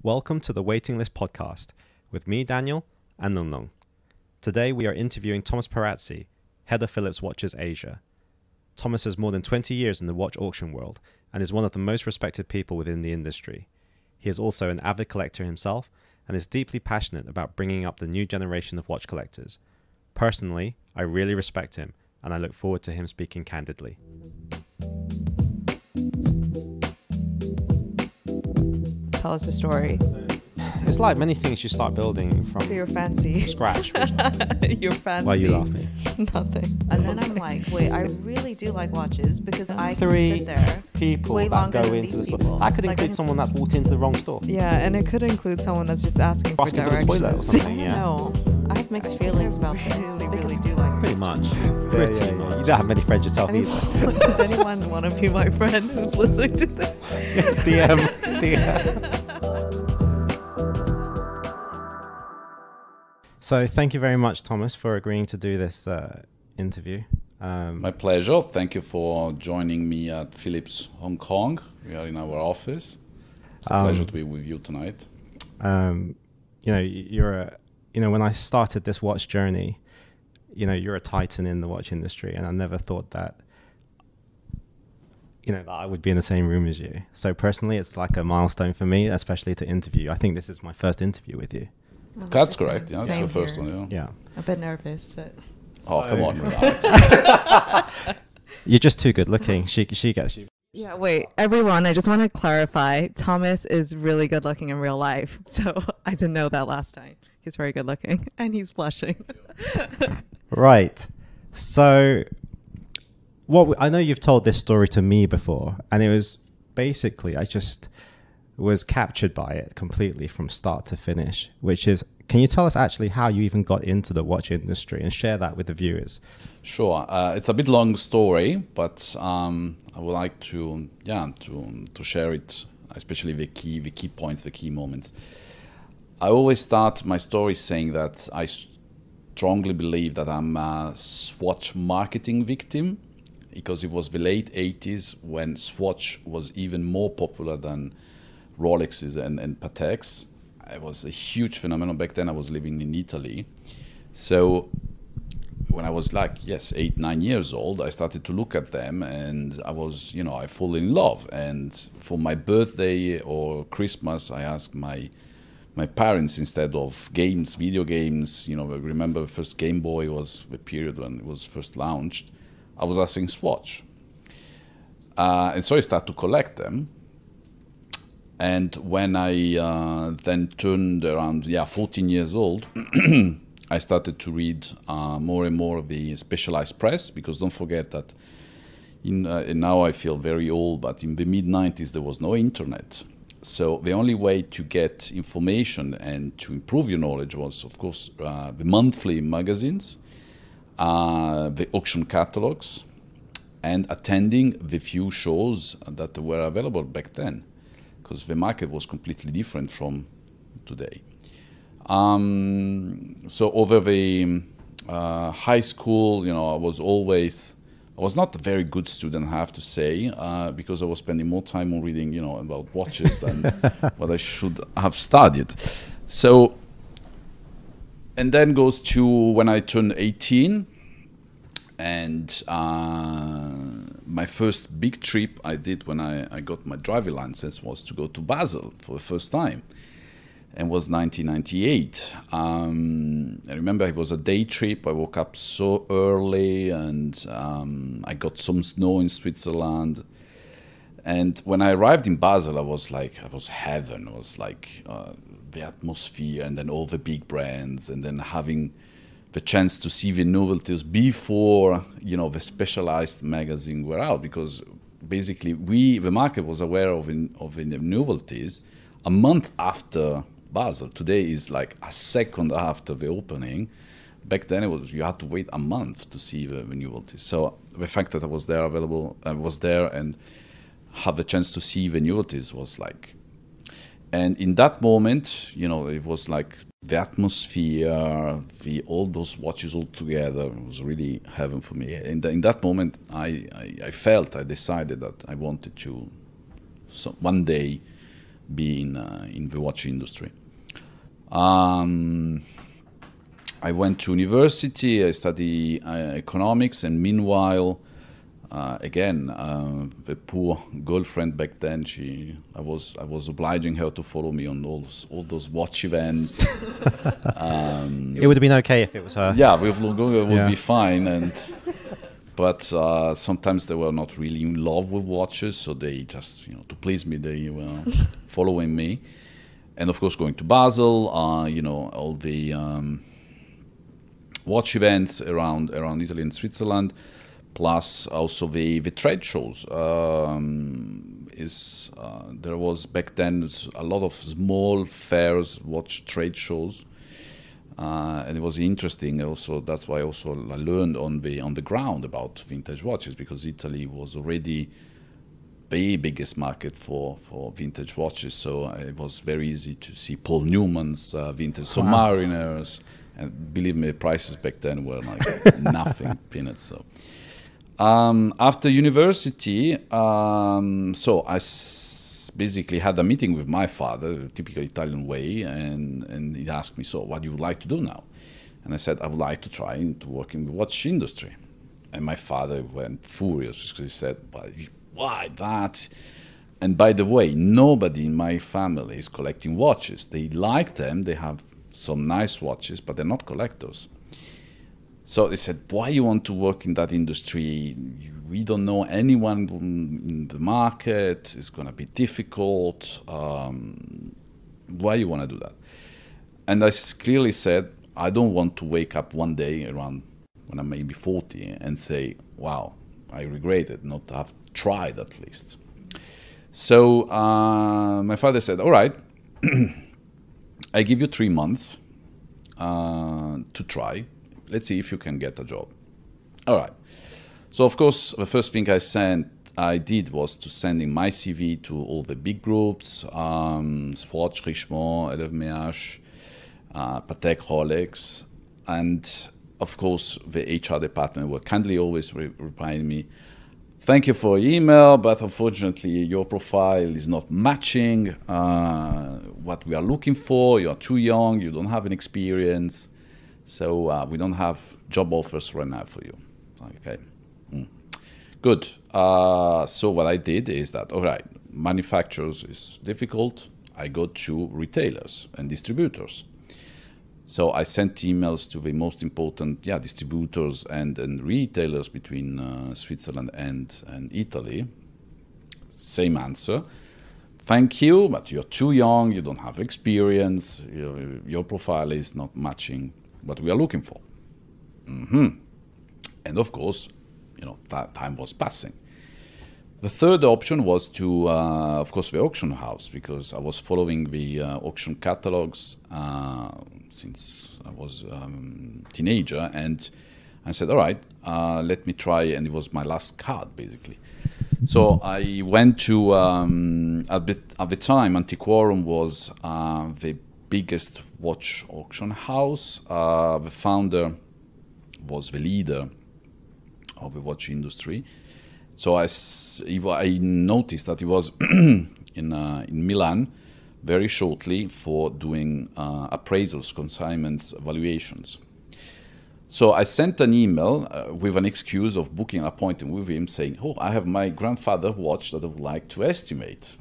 Welcome to the Waiting List podcast with me, Daniel, and Lung Lung. Today we are interviewing Thomas Perazzi, head of Phillips Watches Asia. Thomas has more than 20 years in the watch auction world and is one of the most respected people within the industry. He is also an avid collector himself and is deeply passionate about bringing up the new generation of watch collectors. Personally, I really respect him and I look forward to him speaking candidly. Tell us a story. It's like many things you start building from So you're fancy. scratch. You're fancy. Why are you laughing? Nothing. And then I'm like, wait, I really do like watches because I can Three sit there people way that longer go than into the these store. people. That could Like, include I- someone that's walked into the wrong store. Yeah, and it could include someone that's just asking for Asking for the toilet or directions. something, yeah. No, I have mixed feelings about this. Really do like Pretty much. Yeah. Pretty much. You don't have many friends yourself Anyone, does anyone want to be my friend who's listening to this? either. DM. So thank you very much, Thomas, for agreeing to do this interview. My pleasure. Thank you for joining me at Phillips Hong Kong. We are in our office. It's a pleasure to be with you tonight. When I started this watch journey, you're a titan in the watch industry, and I never thought that, that I would be in the same room as you. So personally, it's like a milestone for me, especially to interview. I think this is my first interview with you. That's correct. Yeah, that's Same the first here. one. Yeah. Yeah. a bit nervous, but Oh, come on, relax. You're just too good looking. She gets you. Yeah, wait, everyone, I just want to clarify. Thomas is really good looking in real life. So I didn't know that last time. He's very good looking and he's blushing. Right. So, I know you've told this story to me before, and it was basically, I just was captured by it completely from start to finish, which is, can you tell us actually how you even got into the watch industry and share that with the viewers? Sure. It's a bit long story, but I would like to share it, especially the key points, the key moments. I always start my story saying that I strongly believe that I'm a Swatch marketing victim, because it was the late 80s when Swatch was even more popular than Rolexes and Pateks. It was a huge phenomenon. Back then I was living in Italy. So when I was 8, 9 years old, I started to look at them and I fall in love. And for my birthday or Christmas, I asked my parents, instead of games, video games, I remember the first Game Boy was the period when it was first launched. I was asking Swatch. And so I started to collect them. And when I then turned around, 14 years old, I started to read more and more of the specialized press, because don't forget that and now I feel very old, but in the mid-90s there was no internet. So the only way to get information and to improve your knowledge was, of course, the monthly magazines, the auction catalogs, and attending the few shows that were available back then, because the market was completely different from today. So over the high school, I was not a very good student, I have to say, because I was spending more time on reading, about watches than what I should have studied. So, and then goes to when I turned 18, and my first big trip I did when I got my driving license was to go to Basel for the first time, and was 1998. I remember it was a day trip. I woke up so early, and I got some snow in Switzerland. And when I arrived in Basel, it was heaven. It was like the atmosphere, and then all the big brands, and then having the chance to see the novelties before the specialized magazine were out, because basically the market was aware of the novelties a month after Basel. Today is like a second after the opening. Back then you had to wait a month to see the novelties. So the fact that I was there and have the chance to see the novelties was like, and in that moment, it was like the atmosphere, all those watches all together, it was really heaven for me. And in that moment, I decided that I wanted to one day be in the watch industry. I went to university. I studied economics, and meanwhile, the poor girlfriend back then. I was obliging her to follow me on all those watch events. It would have been okay if it was her. Yeah, with Lugo it would be fine, but sometimes they were not really in love with watches, so they just, to please me, they were following me. And of course, going to Basel, all the watch events around Italy and Switzerland, plus also the trade shows. There was back then a lot of small fairs, watch trade shows, and it was interesting. Also, that's why I learned on the ground about vintage watches, because Italy was already the biggest market for vintage watches. So it was very easy to see Paul Newman's vintage Submariners, and believe me, prices back then were like nothing, peanuts. So. After university, basically had a meeting with my father, typical Italian way, and he asked me, so what do you would like to do now? And I said, I would like to try to work in the watch industry. And my father went furious because he said, why that? And by the way, nobody in my family is collecting watches. They like them, they have some nice watches, but they're not collectors. So they said, why you want to work in that industry? We don't know anyone in the market. It's going to be difficult. Why you want to do that? And I clearly said, I don't want to wake up one day around when I'm maybe 40 and say, wow, I regret it, not to have tried at least. So my father said, all right, I give you 3 months to try. Let's see if you can get a job. All right. So, of course, the first thing I did was to send in my CV to all the big groups, Swatch, Richemont, LVMH, Patek, Rolex. And, of course, the HR department were kindly always replying me, thank you for your email, but unfortunately your profile is not matching what we are looking for. You are too young, you don't have an experience. So we don't have job offers right now for you. Okay, good. So what I did is that, all right, manufacturers is difficult. I go to retailers and distributors. So I sent emails to the most important distributors and retailers between Switzerland and Italy. Same answer. Thank you, but you're too young, you don't have experience, your profile is not matching what we are looking for. And of course, that time was passing. The third option was to, of course, the auction house, because I was following the auction catalogs since I was a teenager, and I said, all right, let me try, and it was my last card, basically. So I went to, at the time, Antiquorum was the biggest watch auction house. The founder was the leader of the watch industry. So I noticed that he was in Milan very shortly for doing appraisals, consignments, valuations. So I sent an email with an excuse of booking an appointment with him, saying, oh, I have my grandfather's watch that I would like to estimate.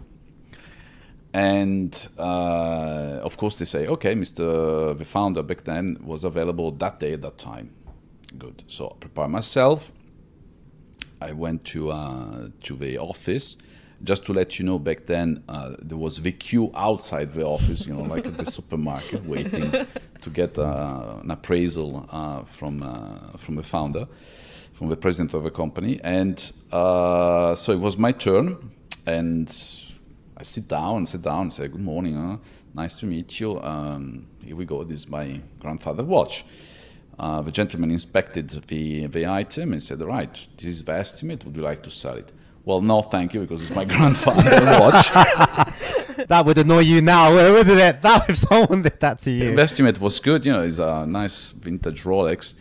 And of course they say, okay, the founder back then was available that day at that time. Good. So I prepared myself. I went to the office. Just to let you know, back then there was the queue outside the office, like at the supermarket, waiting to get an appraisal from the founder, from the president of the company. And so it was my turn, and I sit down and say, good morning, nice to meet you. Here we go, this is my grandfather's watch. The gentleman inspected the item and said, all right, this is the estimate, would you like to sell it? Well, no, thank you, because it's my grandfather's watch. That would annoy you now, wouldn't it? That if someone did that to you. The estimate was good, it's a nice vintage Rolex.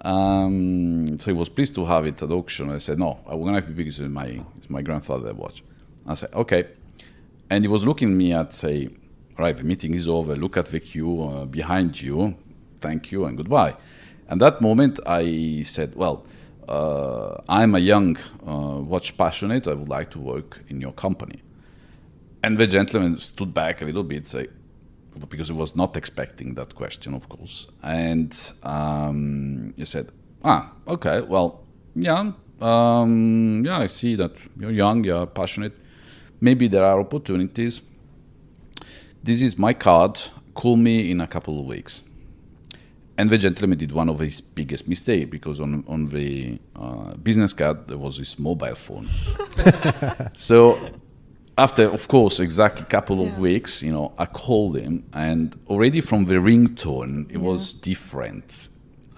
So he was pleased to have it at auction. I said, no, I will not be because it's my grandfather's watch. I said, okay. And he was looking at me and say, right, the meeting is over, look at the queue behind you, thank you and goodbye. And that moment I said, well, I'm a young watch passionate, I would like to work in your company. And the gentleman stood back a little bit, say, because he was not expecting that question, of course. And he said, okay, well, yeah, I see that you're young, you're passionate. Maybe there are opportunities. This is my card. Call me in a couple of weeks. And the gentleman did one of his biggest mistakes, because on the business card there was his mobile phone. So after, of course, exactly a couple of weeks, I called him, and already from the ringtone, it was different.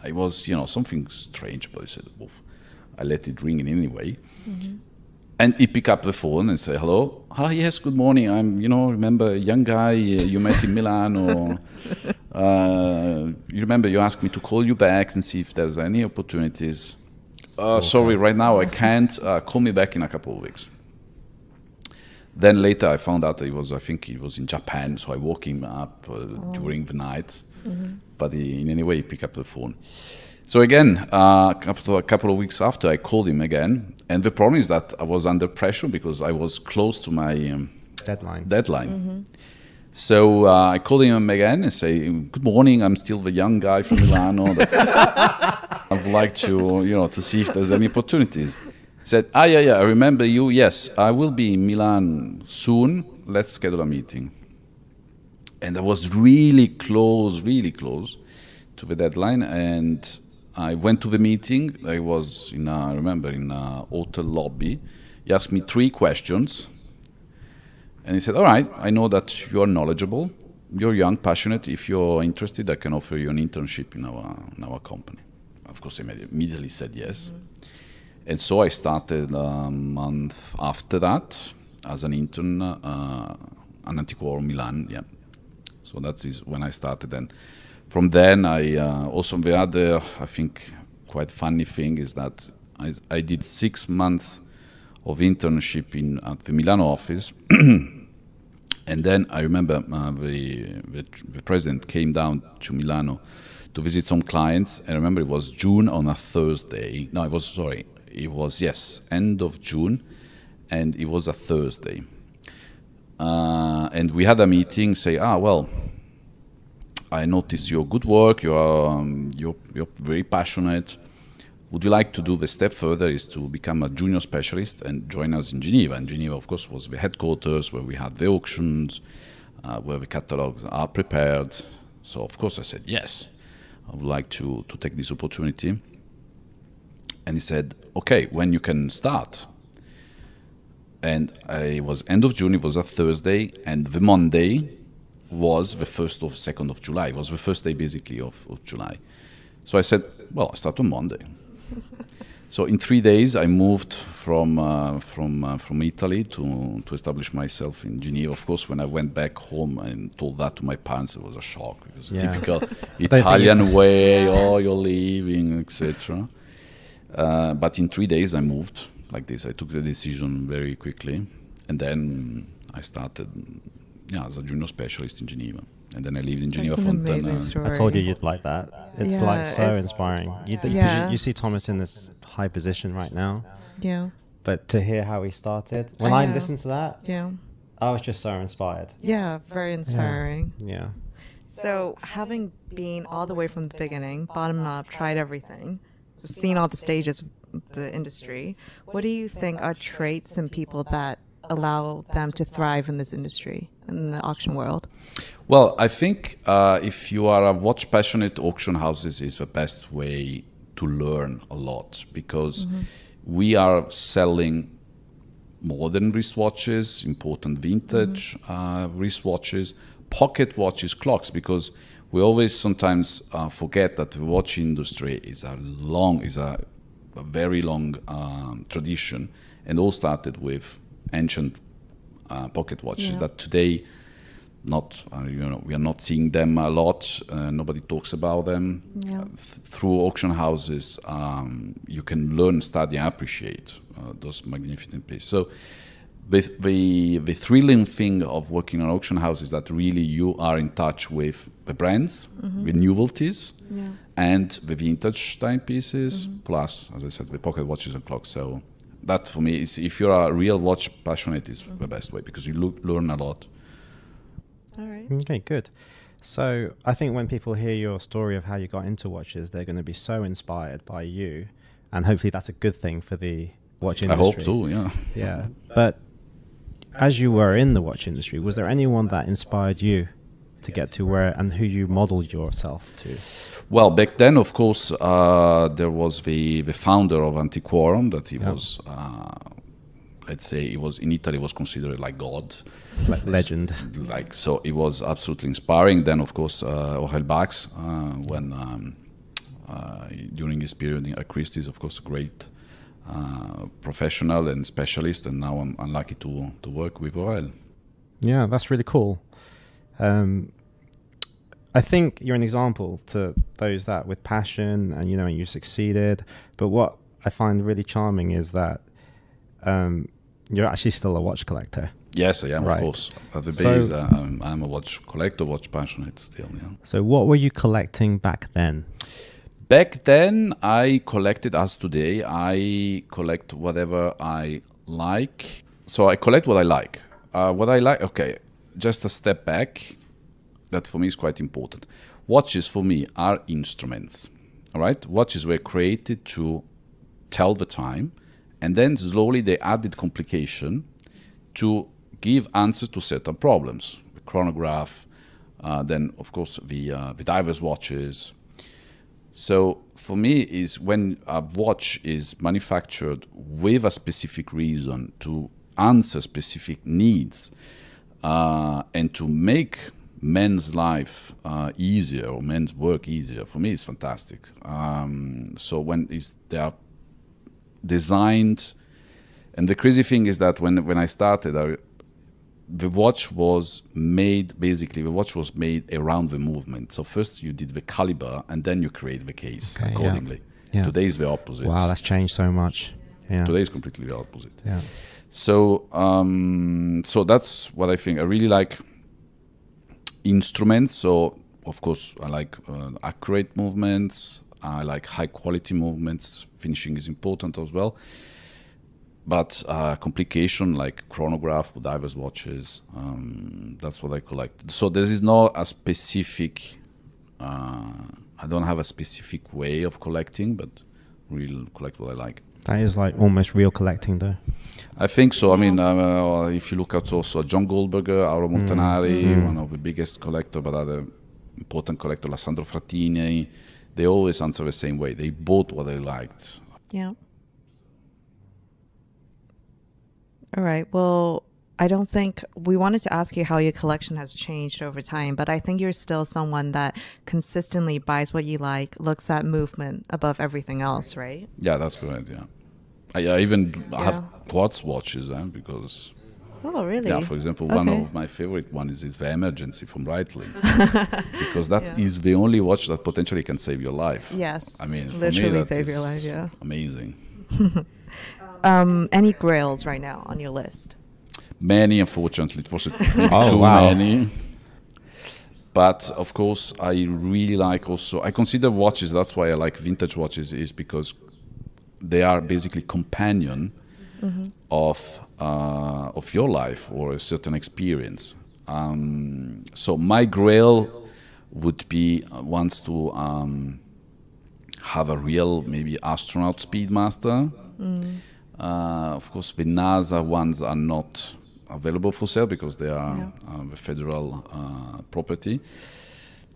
It was, something strange, but I said, oof. I let it ring in anyway. Mm-hmm. And he picked up the phone and said, hello. Hi, yes, good morning. I'm, remember a young guy you met in Milan, or you remember you asked me to call you back and see if there's any opportunities. Sorry, right now I can't. Call me back in a couple of weeks. Then later I found out I think he was in Japan, so I woke him up during the night. Mm-hmm. But in any way, he picked up the phone. So again, a couple of weeks after, I called him again. And the problem is that I was under pressure because I was close to my deadline. Mm-hmm. So I called him again and say, good morning, I'm still the young guy from Milano. I would like to see if there's any opportunities. He said, yeah, I remember you. Yes, I will be in Milan soon. Let's schedule a meeting. And I was really close to the deadline. And I went to the meeting. I was in a hotel lobby. He asked me 3 questions. And he said, all right, I know that you are knowledgeable. You're young, passionate. If you're interested, I can offer you an internship in our company. Of course, I immediately said yes. Mm-hmm. And so I started a month after that as an intern at Antiquoro Milan. Yeah. So that is when I started. And from then, I also the other, I think, quite funny thing is that I did 6 months of internship at the Milano office. And then I remember the president came down to Milano to visit some clients. I remember it was June on a Thursday. No, it was end of June, and it was a Thursday. And we had a meeting, say, well, I noticed your good work, you're very passionate. Would you like to do the step further, is to become a junior specialist and join us in Geneva? And Geneva, of course, was the headquarters where we had the auctions, where the catalogs are prepared. So, of course, I said, yes, I would like to take this opportunity. And he said, okay, when you can start? And it was end of June, it was a Thursday, and the Monday was the 1st or 2nd of July. It was the first day, basically, of July. So I said, well, I start on Monday. So in 3 days, I moved from Italy to establish myself in Geneva. Of course, when I went back home and told that to my parents, it was a shock. It was a typical Italian way, you're leaving, etc. But in 3 days, I moved like this. I took the decision very quickly. And then I started as a junior specialist in Geneva. And then I lived in Geneva. That's an amazing story. I told you you'd like that. It's so inspiring. You see Thomas in this high position right now. Yeah. But to hear how he started, when I listened to that, yeah, I was just so inspired. Yeah, very inspiring. Yeah. So having been all the way from the beginning, bottom up, tried everything, seen all the stages of the industry, what do you think are traits in people that allow them to thrive in this industry, in the auction world? Well, I think if you are a watch passionate, auction houses is the best way to learn a lot, because we are selling modern wristwatches, important vintage wristwatches, pocket watches, clocks, because we always sometimes forget that the watch industry is a very long tradition, and all started with ancient pocket watches that today we are not seeing them a lot. Nobody talks about them. Through auction houses, you can learn, study, and appreciate those magnificent pieces. So the thrilling thing of working in an auction house is that really you are in touch with the brands, the novelties, and the vintage timepieces, plus, as I said, the pocket watches and clocks. So that for me is, if you're a real watch passionate, is the best way, because you learn a lot. All right. Okay, good. So I think when people hear your story of how you got into watches, they're going to be so inspired by you, and hopefully that's a good thing for the watch industry. I hope so, yeah. Yeah. But as you were in the watch industry, was there anyone that inspired you to get to where, and who you modeled yourself to? Well, back then, of course, there was the founder of Antiquorum, that he was, let's say, he was in Italy, was considered like God. Like legend. Like, so it was absolutely inspiring. Then, of course, Aurel Bax, during his period at Christie's, of course, a great professional and specialist, and now I'm lucky to work with Aurel. Yeah, that's really cool. I think you're an example to those that with passion and, and you succeeded. But what I find really charming is that you're actually still a watch collector. Yes, I am, Right. of course. At the base, I'm a watch collector, watch passionate still, yeah. So what were you collecting back then? Back then, I collected, as today, I collect whatever I like. So I collect what I like. Okay, just a step back. That for me is quite important. Watches for me are instruments, all right? Watches were created to tell the time, and then slowly they added complication to give answers to certain problems. The chronograph, then of course the divers watches. So for me is when a watch is manufactured with a specific reason to answer specific needs and to make men's life easier or men's work easier, for me it's fantastic. So when they are designed, and the crazy thing is that when I started, the watch was made around the movement. So first you did the caliber, and then you create the case accordingly. Yeah. Today is the opposite. Wow, that's changed so much. Yeah. Today is completely the opposite. Yeah. So so that's what I think. I really like instruments. So of course I like accurate movements. I like high quality movements. Finishing is important as well. But complication like chronograph, divers watches, that's what I collect. So there is no a specific, I don't have a specific way of collecting, but really collect what I like. That is like almost real collecting though. I think so. I mean, if you look at also John Goldberger, Auro Montanari, one of the biggest collector, but other important collector, Sandro Frattini, they always answer the same way. They bought what they liked. Yeah. All right. Well, I don't think we wanted to ask you how your collection has changed over time, but I think you're still someone that consistently buys what you like, looks at movement above everything else, right? Yeah, that's correct. Yeah, I even have quartz watches, because. Oh, really? Yeah, for example, one of my favorite one is the Emergency from Breitling, because that is the only watch that potentially can save your life. Yes. I mean, literally for me, save your life. Yeah. Amazing. Any grails right now on your list? Many, unfortunately, it was too many. But of course, I really like also. I consider watches. That's why I like vintage watches, is because they are basically companion of your life or a certain experience. So my grail would be once to have a real maybe astronaut Speedmaster. Of course, the NASA ones are not available for sale because they are the federal property.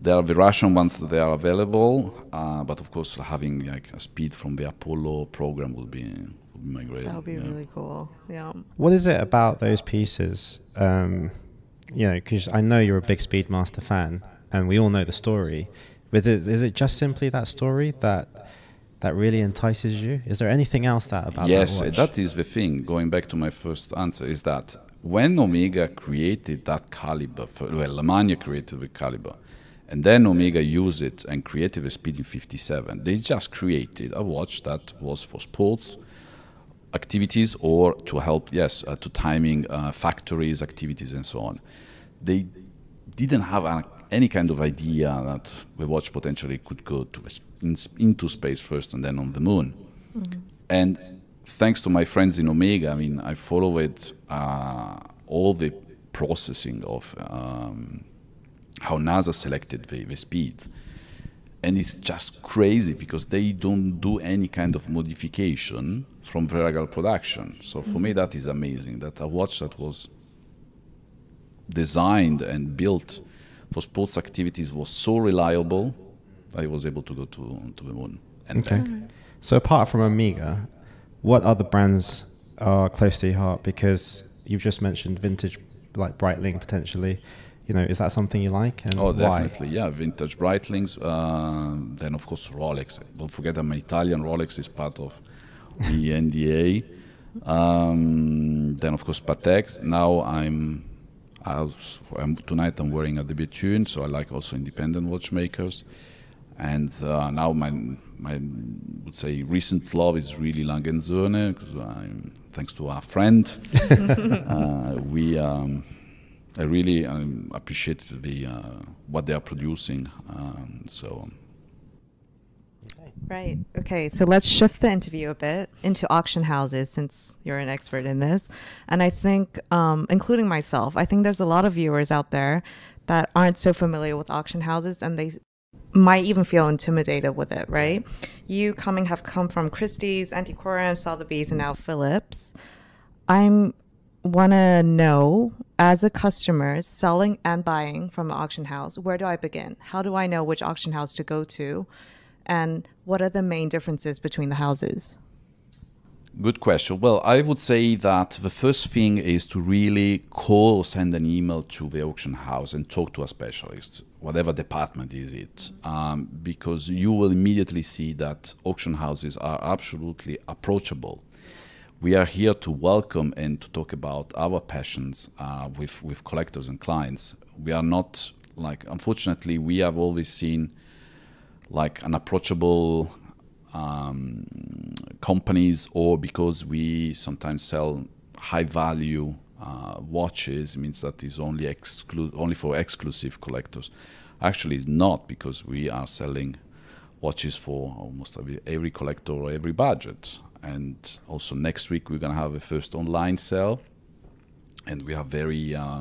There are the Russian ones that they are available, but of course, having like a speed from the Apollo program would be my grail. That would be really cool. Yeah. What is it about those pieces? Because I know you're a big Speedmaster fan, and we all know the story. But is it just simply that story that really entices you? Is there anything else about that watch? Yes, that is the thing. Going back to my first answer, is that when Omega created that caliber, Lemania created the caliber, and then Omega used it and created the Speed in 57, they just created a watch that was for sports, activities or to help, to timing factories, activities, and so on. They didn't have any kind of idea that the watch potentially could go into space first and then on the moon. Mm-hmm. And thanks to my friends in Omega, I mean, I followed all the processing of how NASA selected the speed. And it's just crazy because they don't do any kind of modification from the regular production. So for me, that is amazing, that a watch that was designed and built for sports activities was so reliable that it was able to go to the moon. And okay. So apart from Omega, what other brands are close to your heart? Because you've just mentioned vintage, like Breitling potentially. You know, is that something you like? And definitely, why? yeah, vintage Breitlings. Then, of course, Rolex. Don't forget I'm Italian. Rolex is part of the NDA. Then, of course, Patek. Now tonight I'm wearing a Debutune, so I like also independent watchmakers. And now my would say recent love is really Lang & Söhne, because thanks to our friend, I really appreciate what they are producing. Right. Okay. So let's shift the interview a bit into auction houses, since you're an expert in this. And I think, including myself, I think there's a lot of viewers out there that aren't so familiar with auction houses, and they might even feel intimidated with it, right? You have come from Christie's, Antiquarian, Sotheby's, and now Phillips. Want to know, as a customer selling and buying from an auction house, where do I begin? How do I know which auction house to go to? And what are the main differences between the houses? Good question. Well, I would say that the first thing is to really call or send an email to the auction house and talk to a specialist, whatever department is it, because you will immediately see that auction houses are absolutely approachable. We are here to welcome and to talk about our passions with collectors and clients. We are not unfortunately, we have always seen unapproachable companies, or because we sometimes sell high value watches, means that is only for exclusive collectors. Actually, it's not, because we are selling watches for almost every collector or every budget. And also next week we're going to have a first online sale, and we have very I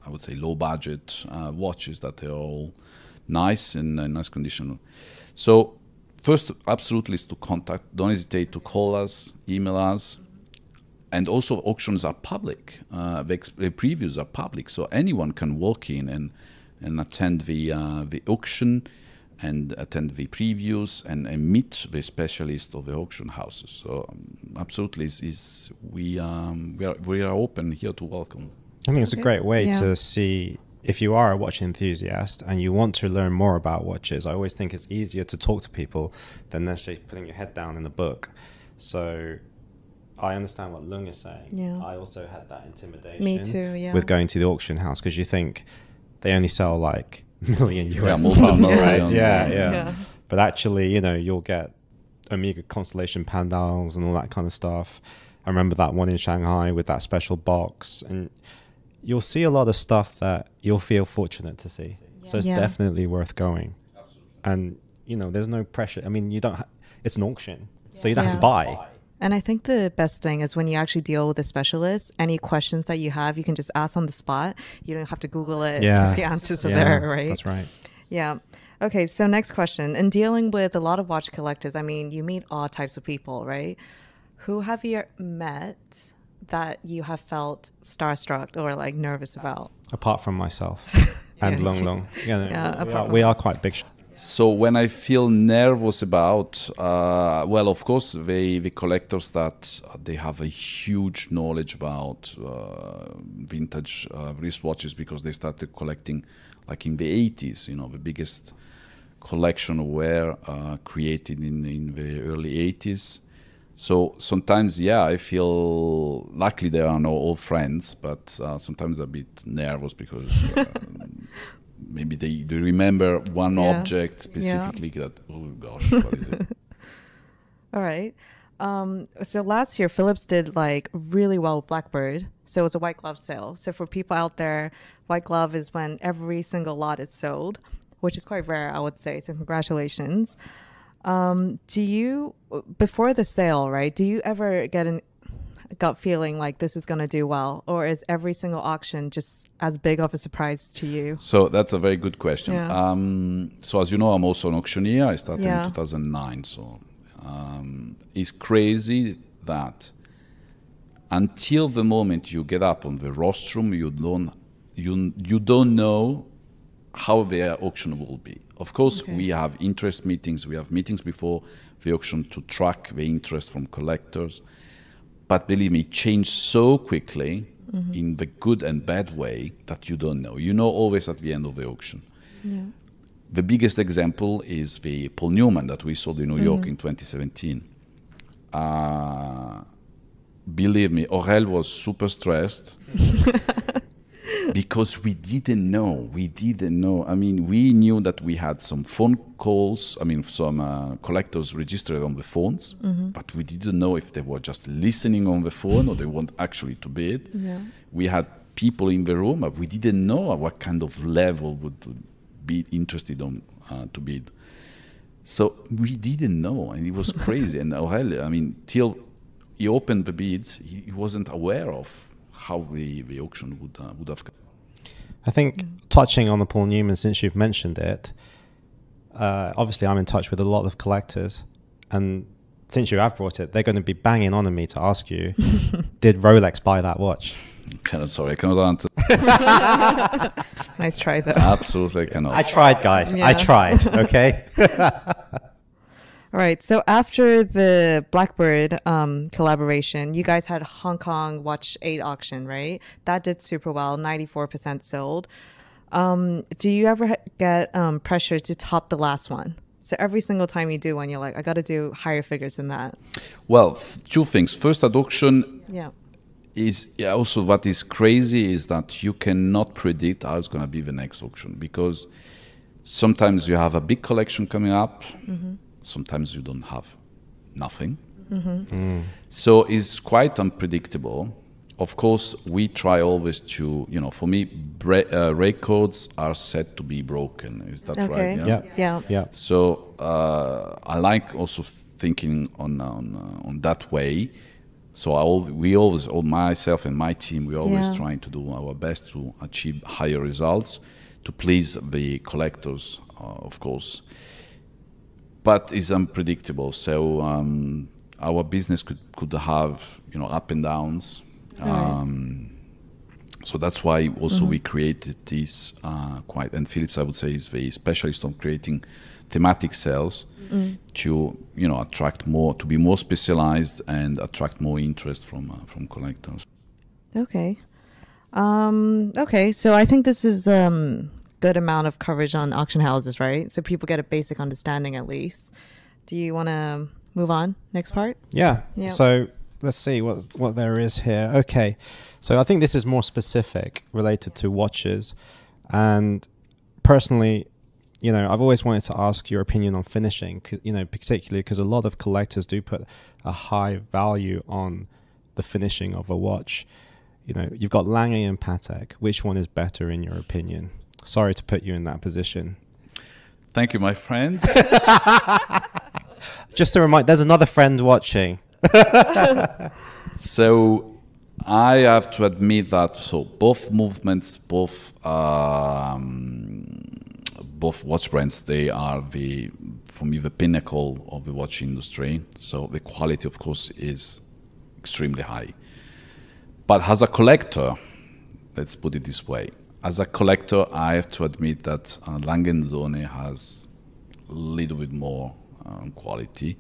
would say low budget watches that are all nice and in nice condition. So first, absolutely, is to contact. Don't hesitate to call us, email us. And also, auctions are public. The previews are public, so anyone can walk in and attend the auction and attend the previews and meet the specialist of the auction houses. So absolutely, we are open here to welcome. I think it's a great way to see. If you are a watch enthusiast and you want to learn more about watches, I always think it's easier to talk to people than necessarily putting your head down in the book. So I understand what Lung is saying. Yeah. I also had that intimidation. Me too, yeah. With going to the auction house, because you think they only sell like million US right? Yeah. But actually, you'll get Omega Constellation Pandals and all that kind of stuff. I remember that one in Shanghai with that special box, and you'll see a lot of stuff that you'll feel fortunate to see. Yeah. So it's definitely worth going. Absolutely. And, there's no pressure. I mean, it's an auction, so you don't have to buy. And I think the best thing is when you actually deal with a specialist, any questions that you have, you can just ask on the spot. You don't have to Google it. Yeah. The answers are there, right? That's right. Yeah. Okay, so next question. In dealing with a lot of watch collectors, I mean, you meet all types of people, right? Who have you met that you have felt starstruck or nervous about? Apart from myself and Long. Yeah, we are quite big. So when I feel nervous about, well, of course, the collectors that they have a huge knowledge about vintage wristwatches, because they started collecting in the 80s. The biggest collection were created in the early 80s. So sometimes, I feel, luckily there are no old friends, but sometimes a bit nervous because maybe they remember one object specifically that, oh gosh, what is it? All right. So last year, Phillips did like really well with Blackbird. So it was a white glove sale. So for people out there, white glove is when every single lot is sold, which is quite rare, I would say. So congratulations. Do you, before the sale, right? Do you ever get a gut feeling like this is going to do well, or is every single auction just as big of a surprise to you? So that's a very good question. Yeah. So as you know, I'm also an auctioneer. I started Yeah. in 2009. So it's crazy that until the moment you get up on the rostrum, you don't know how the auction will be. Of course, Okay. we have interest meetings. We have meetings before the auction to track the interest from collectors. But believe me, it changed so quickly in the good and bad way that you don't know. You know always at the end of the auction. Yeah. The biggest example is the Paul Newman that we sold in New York in 2017. Believe me, Aurel was super stressed because we didn't know. I mean, we knew that we had some phone calls, some collectors registered on the phones, but we didn't know if they were just listening on the phone or they want actually to bid. Yeah. We had people in the room, but we didn't know what kind of level would be interested on to bid. So we didn't know, and it was crazy. And Aurel, till he opened the bids, he wasn't aware of how the auction would have. I think touching on the Paul Newman, since you've mentioned it, obviously I'm in touch with a lot of collectors, and since you have brought it, they're going to be banging on me to ask you, did Rolex buy that watch? Sorry, I cannot answer. Nice try, though. Absolutely cannot. I tried, guys. Yeah. I tried. Okay. All right. So after the Blackbird collaboration, you guys had Hong Kong Watch 8 auction, right? That did super well, 94% sold. Do you ever get pressure to top the last one? So every single time you do one, you're like, I got to do higher figures than that. Well, two things. First, at auction Yeah. is also what is crazy is that you cannot predict how it's going to be the next auction, because sometimes you have a big collection coming up. Sometimes you don't have nothing. So it's quite unpredictable. Of course, we try always to, for me, records are set to be broken. Is that Okay. right? Yeah. Yeah. Yeah. So I like also thinking on that way. So we always, myself and my team, we're always Yeah. trying to do our best to achieve higher results, to please the collectors, of course. But it's unpredictable. So our business could have up and downs. So that's why also we created this and Phillips, I would say, is the specialist on creating thematic sales to attract more, to be more specialized and attract more interest from collectors. Okay. Okay. So I think this is good amount of coverage on auction houses, right? So people get a basic understanding at least. Do you want to move on? Next part? Yeah. Yeah. So let's see what there is here. Okay. So I think this is more specific related to watches. And personally, I've always wanted to ask your opinion on finishing, particularly because a lot of collectors do put a high value on the finishing of a watch. You've got Lange and Patek. Which one is better in your opinion? Sorry to put you in that position. Thank you, my friend. Just to remind, there's another friend watching. So I have to admit that both movements, both watch brands, they are for me the pinnacle of the watch industry. So the quality, of course, is extremely high. But as a collector, let's put it this way. As a collector, I have to admit that Lange & Söhne has a little bit more quality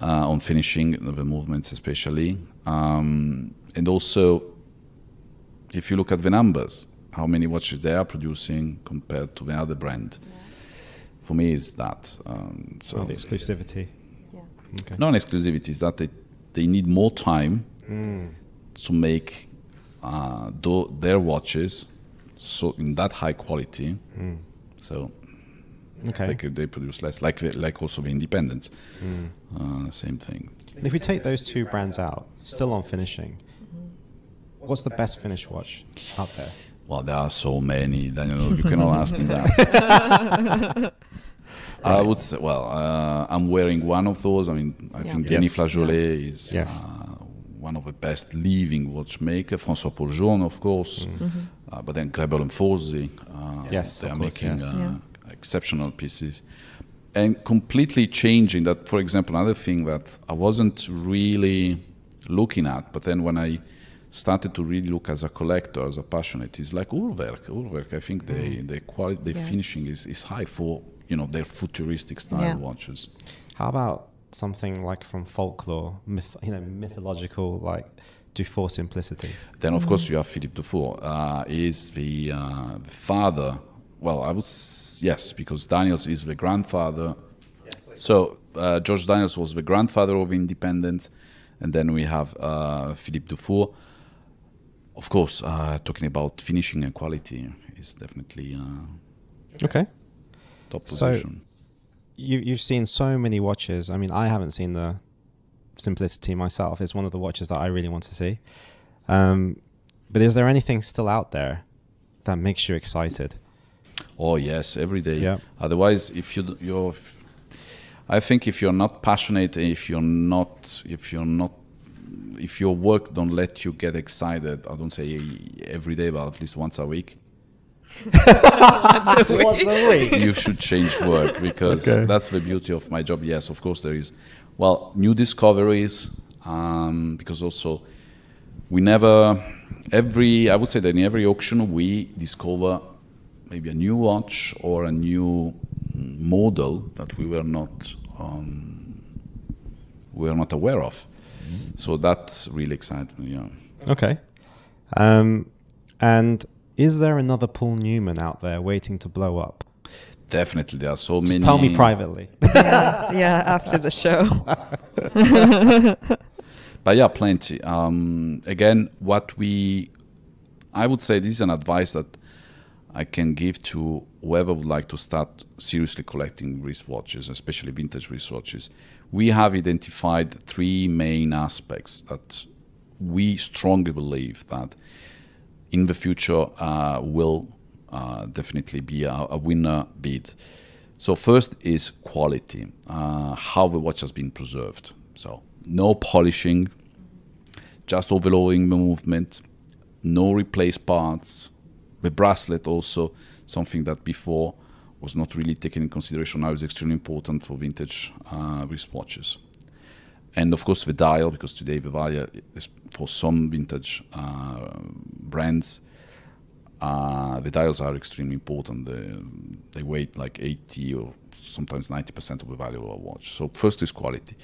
on finishing the movements, especially. And also, if you look at the numbers, how many watches they are producing compared to the other brand, for me, is that. So the exclusivity. Yes. Okay. Non-exclusivity is that they need more time to make their watches so in that high quality. So Okay. They produce less, like also the independents. Same thing. And if we take those two brands out, still on finishing, what's the best finished watch out there? Well, there are so many, Daniel. You cannot ask me that. I would say, I'm wearing one of those. I mean, I think Denis Flageolet is one of the best living watchmaker. François Pauljourne, of course, but then Greber and Forsey. They are making exceptional pieces. And completely changing that, for example, another thing that I wasn't really looking at, but then when I started to really look as a collector, as a passionate, is like Uhrwerk. Uhrwerk, I think the quality, the finishing is high for their futuristic style watches. How about something like from folklore, mythological, like Dufour simplicity? Then of course you have Philippe Dufour. Is the father? Well, I would yes, because Daniels is the grandfather. So George Daniels was the grandfather of independence, and then we have Philippe Dufour. Of course, talking about finishing and quality is definitely top position. So you've seen so many watches. I mean, I haven't seen the Simplicity myself. It's one of the watches that I really want to see. But is there anything still out there that makes you excited? Oh yes, every day. Yeah. Otherwise, I think if you're not passionate, if your work don't let you get excited, I don't say every day, but at least once a week. Once a week. You should change work, because that's the beauty of my job. Yes, of course there is, new discoveries, because also I would say that in every auction we discover maybe a new watch or a new model that we were not aware of. So that's really exciting. Yeah. Okay. And is there another Paul Newman out there waiting to blow up? Definitely, there are so many. Just tell me privately. After the show. But yeah, plenty. Again, I would say this is an advice that I can give to whoever would like to start seriously collecting wristwatches, especially vintage wristwatches. We have identified three main aspects that we strongly believe that in the future will definitely be a winner bid. So first is quality, how the watch has been preserved. So no polishing, just overlowing the movement, no replaced parts. The bracelet also, something that before was not really taken in consideration, now is extremely important for vintage wristwatches. And of course the dial, because today the dial is, for some vintage brands, the dials are extremely important. They weigh like 80 or sometimes 90% of the value of a watch. So first is quality.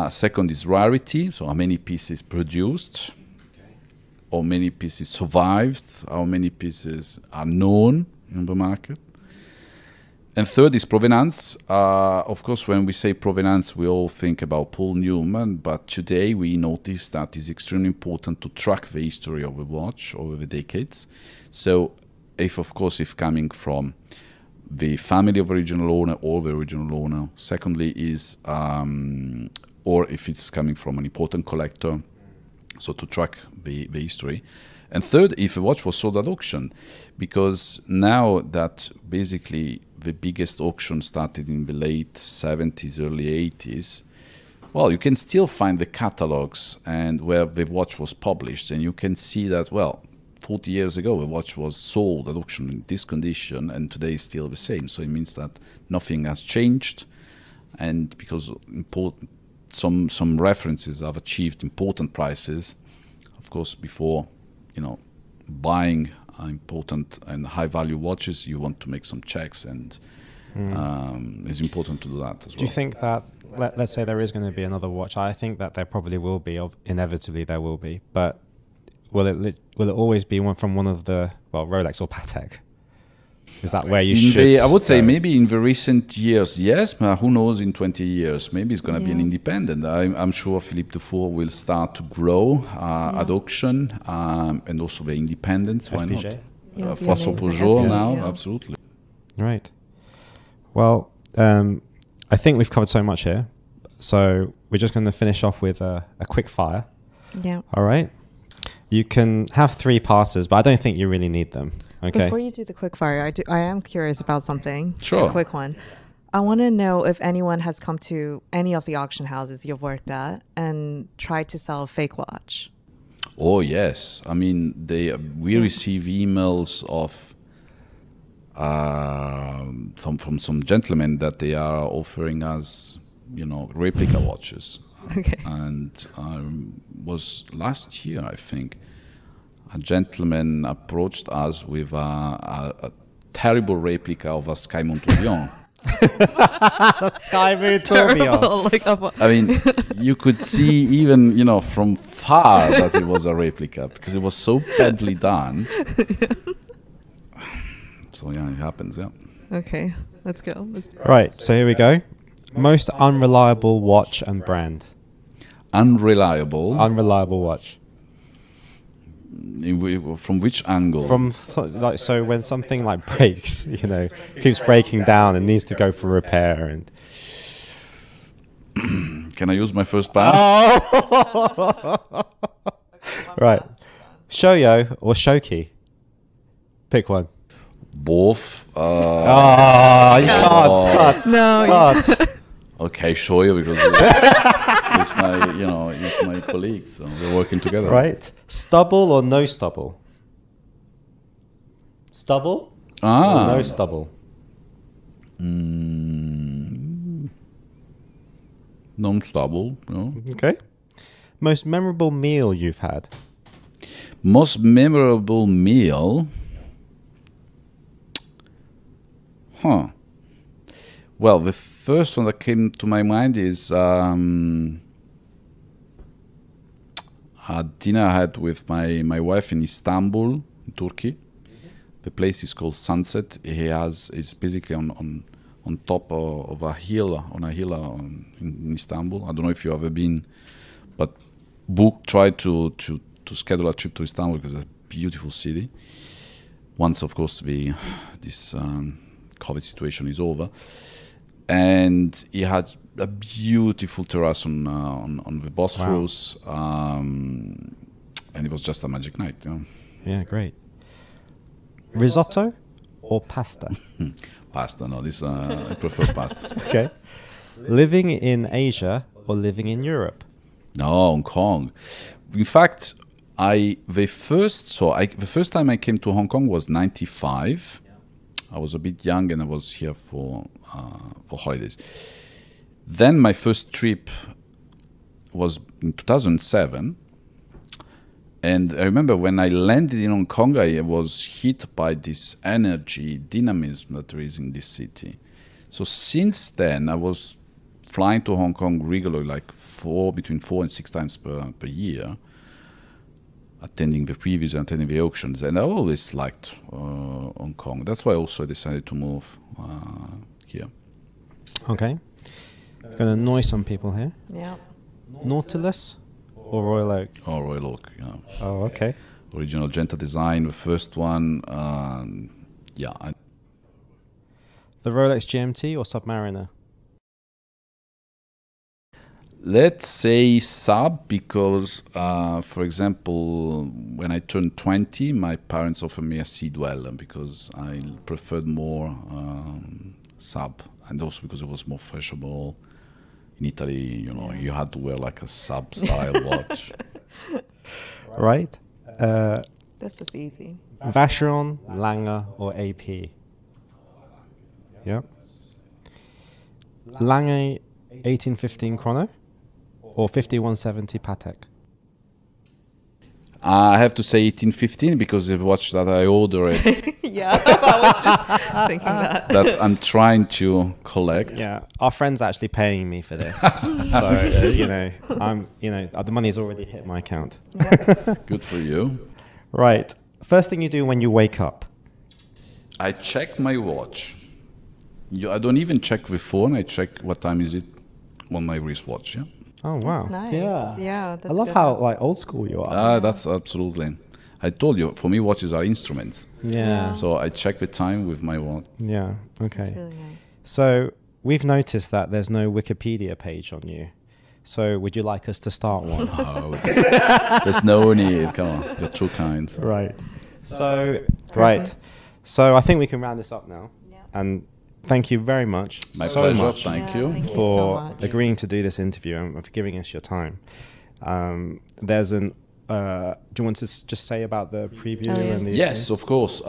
Second is rarity, so how many pieces produced, how many pieces survived, how many pieces are known in the market. And third is provenance. Of course, when we say provenance, we all think about Paul Newman, but today we notice that it's extremely important to track the history of a watch over the decades. So if coming from the family of original owner or the original owner. Secondly is, or if it's coming from an important collector, so to track the history. And third, if a watch was sold at auction, because now that basically the biggest auction started in the late 70s, early 80s, well, you can still find the catalogs and where the watch was published, and you can see that, well, 40 years ago, the watch was sold at auction in this condition, and today is still the same. So it means that nothing has changed, and because some references have achieved important prices, of course, before buying important and high-value watches, you want to make some checks, and it's important to do that as well. Do you think that, let's say there is going to be another watch, I think that there probably will be, inevitably there will be, but will it always be from one of the, Rolex or Patek? Is that where you should? I would say maybe in the recent years, yes, but who knows in 20 years? Maybe it's going to be an independent. I'm sure Philippe Dufour will start to grow at auction, and also the independents. Why not? François Pauljourne now, absolutely. Right. Well, I think we've covered so much here. So we're just going to finish off with a quick fire. Yeah. All right. You can have 3 passes, but I don't think you really need them. Okay. Before you do the quick fire, I am curious about something. Sure. A quick one. I want to know if anyone has come to any of the auction houses you've worked at and tried to sell a fake watch. Oh yes, I mean we receive emails of from some gentlemen that they are offering us, replica watches. Okay. And was last year, I think, a gentleman approached us with a terrible replica of a Sky Tourbillon. Sky Moon Tourbillon. I mean, you could see even, from far that it was a replica because it was so badly done. So yeah, it happens, yeah. Okay, let's go. Right, so here we go. Most unreliable watch and brand. Unreliable. Unreliable watch. From which angle? So when something like breaks, keeps breaking down and needs to go for repair and. Can I use my first pass? Oh! Right. Shoyo or Shoki? Pick one. Both. You can't. No. Okay, Shoyo because he's my colleague, so we're working together. Right. Stubble or no stubble? Stubble? Or no stubble? Non-stubble. No. Okay. Most memorable meal you've had? Most memorable meal? Well, the first one that came to my mind is a dinner I had with my wife in Istanbul, Turkey. The place is called Sunset. It's basically on top of a hill, in Istanbul. I don't know if you've ever been, but try to schedule a trip to Istanbul because it's a beautiful city. Once, of course, this COVID situation is over. And he had a beautiful terrace on the Bosphorus, and it was just a magic night. Yeah, great. Risotto or pasta? Pasta, no. I prefer pasta. Okay. Living in Asia or living in Europe? No, Hong Kong. In fact, the first time I came to Hong Kong was 95. I was a bit young and I was here for holidays. Then my first trip was in 2007. And I remember when I landed in Hong Kong, I was hit by this energy, dynamism that there is in this city. So since then, I was flying to Hong Kong regularly, like between 4 and 6 times per year, attending the previews and attending the auctions. And I always liked Hong Kong. That's why also I decided to move here. Okay. I'm going to annoy some people here. Yeah. Nautilus or Royal Oak? Oh, Royal Oak, yeah. Oh, okay. Original Genta design, the first one. The Rolex GMT or Submariner? Let's say sub because, for example, when I turned 20, my parents offered me a Sea Dweller because I preferred more sub, and also because it was more fashionable. In Italy, you had to wear like a sub-style watch. Right. This is easy. Vacheron, Lange, or AP? Yep. Lange 1815 Chrono or 5170 Patek? I have to say 1815 because the watch that I ordered Yeah, I was just thinking that. I'm trying to collect. Yeah, our friend's actually paying me for this, so the money's already hit my account. Good for you. Right. First thing you do when you wake up. I check my watch. I don't even check the phone. I check what time is it on my wristwatch. Yeah. Oh wow. That's nice. Yeah. Yeah, that's I love good. how old school you are. That's absolutely. I told you, for me, watches are instruments. Yeah. So I check the time with my watch. Yeah. Okay. It's really nice. So we've noticed that there's no Wikipedia page on you. So would you like us to start one? No, there's no need. Come on, you're too kind. Right. So So I think we can round this up now. Yeah. And thank you very much. My so pleasure. much Thank Yeah, you. thank you for so much. agreeing to do this interview and for giving us your time. There's an. Do you want to just say about the preview Oh, yeah. and the? Yes, of course.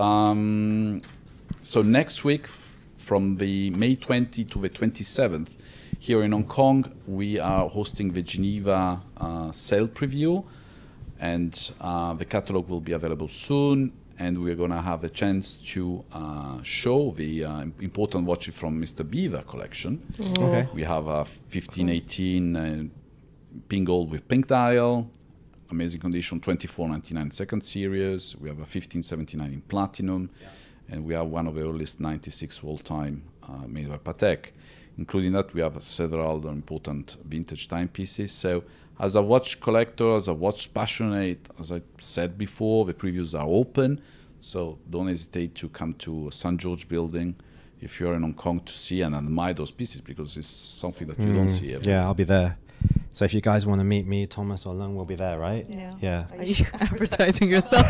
So next week, from the May 20 to the 27th, here in Hong Kong, we are hosting the Geneva sale preview, and the catalog will be available soon. And we're going to have a chance to show the important watches from Mr. Beaver collection. Okay. We have a 1518 pink gold with pink dial, amazing condition, 2499 second series. We have a 1579 in platinum, and we have one of the earliest 96 all-time made by Patek. Including that, we have several other important vintage timepieces. So as a watch collector, as a watch passionate, as I said before, the previews are open. So don't hesitate to come to St. George Building if you're in Hong Kong to see and admire those pieces, because it's something that you don't see every Yeah, I'll be there. So if you guys want to meet me, Thomas or Lung, we'll be there, right? Yeah. Yeah. Are you advertising yourself?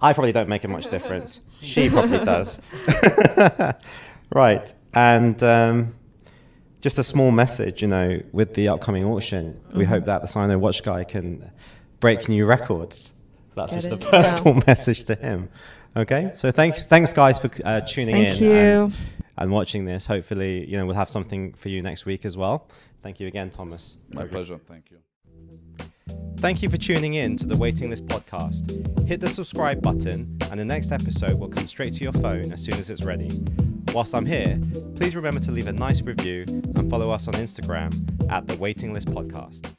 I probably don't make it much difference. She probably does. Right. And just a small message, with the upcoming auction, we hope that the Sino Watch Guy can break new records. That's Get just a it? personal message to him. Okay. So thanks guys for tuning in. Thank you. And watching this. Hopefully, we'll have something for you next week as well. Thank you again, Thomas. My pleasure. Thank you. Thank you for tuning in to the Waiting List podcast. Hit the subscribe button, and the next episode will come straight to your phone as soon as it's ready. Whilst I'm here, please remember to leave a nice review and follow us on Instagram at the Waiting List podcast.